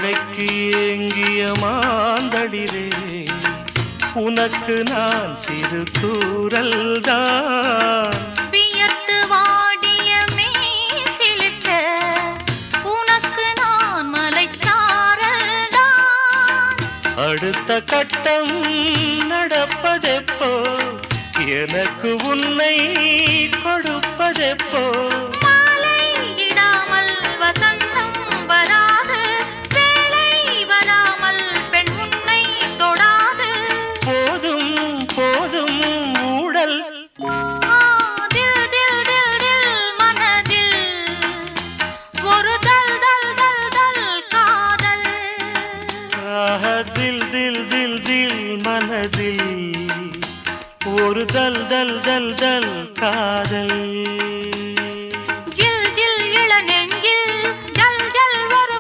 மழைக்கு ஏங்கிய மாந்தளிரே உனக்கு நான் சிறு தூறல் தான் வியர்த்து வாடிய மேசிலிட்ட உனக்கு நான் மலைச்சாரல் தான் அடுத்த கட்டம் நடப்பதெப்போ எனக்கு உன்னை கொடுப்பதெப்போ மாலை இடாமல் வசந்தம் வராது வேலை வராமல் பெண் உன்னை தொடாது போதும் போதும் ஊடல் தில் தில் தில் தில் மனதில் ஒரு தல் தல் தல் தல் காதல் தில் தில் தில் தில் மனதில் ஒரு தல் தல் தல் தல் காதல்